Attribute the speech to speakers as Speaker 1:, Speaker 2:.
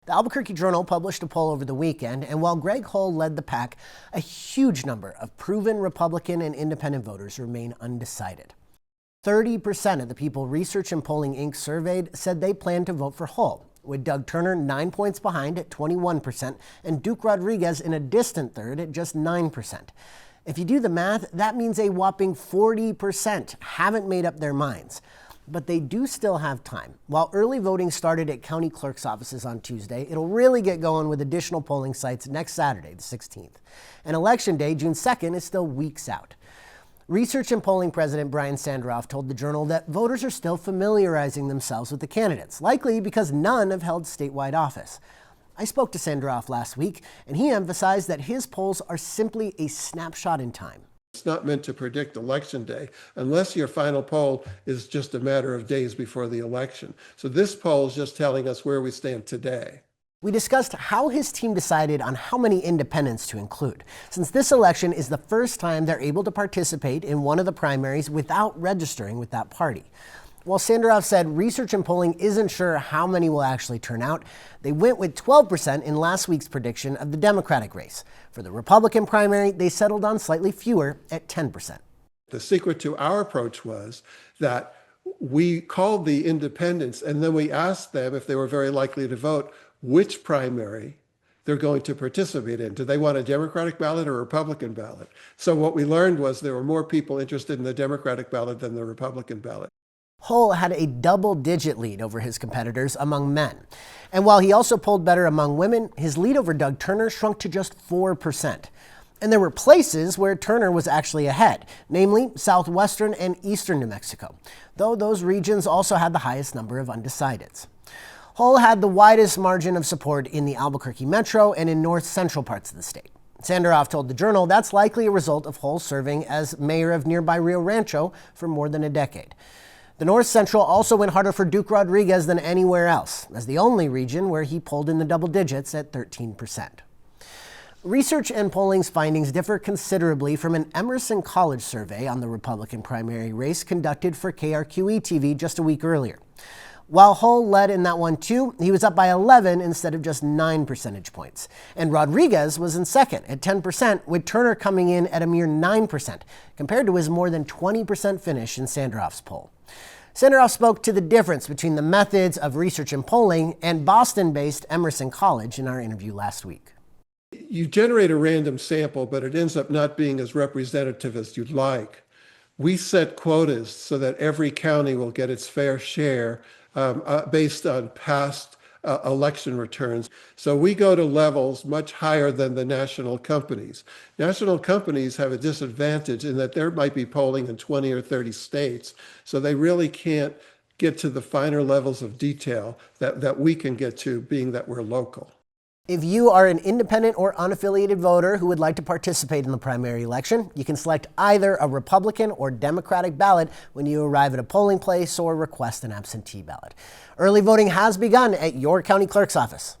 Speaker 1: The Albuquerque Journal published a poll over the weekend, and while Greg Hull led the pack, a huge number of proven Republican and independent voters remain undecided. 30% of the people Research and Polling Inc. surveyed said they plan to vote for Hull, with Doug Turner 9 points behind at 21% and Duke Rodriguez in a distant third at just 9%. If you do the math, that means a whopping 40% haven't made up their minds. But they do still have time. While early voting started at county clerk's offices on Tuesday, it'll really get going with additional polling sites next Saturday, the 16th. And Election Day, June 2nd, is still weeks out. Research and Polling President Brian Sanderoff told the Journal that voters are still familiarizing themselves with the candidates, likely because none have held statewide office. I spoke to Sanderoff last week, and he emphasized that his polls are simply a snapshot in time.
Speaker 2: It's not meant to predict Election Day unless your final poll is just a matter of days before the election. So this poll is just telling us where we stand today.
Speaker 1: We discussed how his team decided on how many independents to include, since this election is the first time they're able to participate in one of the primaries without registering with that party. While Sanderoff said Research and Polling isn't sure how many will actually turn out, they went with 12% in last week's prediction of the Democratic race. For the Republican primary, they settled on slightly fewer at 10%.
Speaker 2: The secret to our approach was that we called the independents and then we asked them if they were very likely to vote which primary they're going to participate in. Do they want a Democratic ballot or a Republican ballot? So what we learned was there were more people interested in the Democratic ballot than the Republican ballot.
Speaker 1: Hull had a double-digit lead over his competitors among men. And while he also polled better among women, his lead over Doug Turner shrunk to just 4%. And there were places where Turner was actually ahead, namely southwestern and eastern New Mexico, though those regions also had the highest number of undecideds. Hull had the widest margin of support in the Albuquerque metro and in north-central parts of the state. Sanderoff told the Journal that's likely a result of Hull serving as mayor of nearby Rio Rancho for more than a decade. The North Central also went harder for Duke Rodriguez than anywhere else, as the only region where he polled in the double digits at 13%. Research and Polling's findings differ considerably from an Emerson College survey on the Republican primary race conducted for KRQE-TV just a week earlier. While Hull led in that one too, he was up by 11 instead of just 9 percentage points. And Rodriguez was in second at 10%, with Turner coming in at a mere 9%, compared to his more than 20% finish in Sanderoff's poll. Sanderoff spoke to the difference between the methods of Research and Polling and Boston-based Emerson College in our interview last week.
Speaker 2: You generate a random sample, but it ends up not being as representative as you'd like. We set quotas so that every county will get its fair share based on past election returns. So we go to levels much higher than the national companies. National companies have a disadvantage in that there might be polling in 20 or 30 states, so they really can't get to the finer levels of detail that we can get to, being that we're local.
Speaker 1: If you are an independent or unaffiliated voter who would like to participate in the primary election, you can select either a Republican or Democratic ballot when you arrive at a polling place or request an absentee ballot. Early voting has begun at your county clerk's office.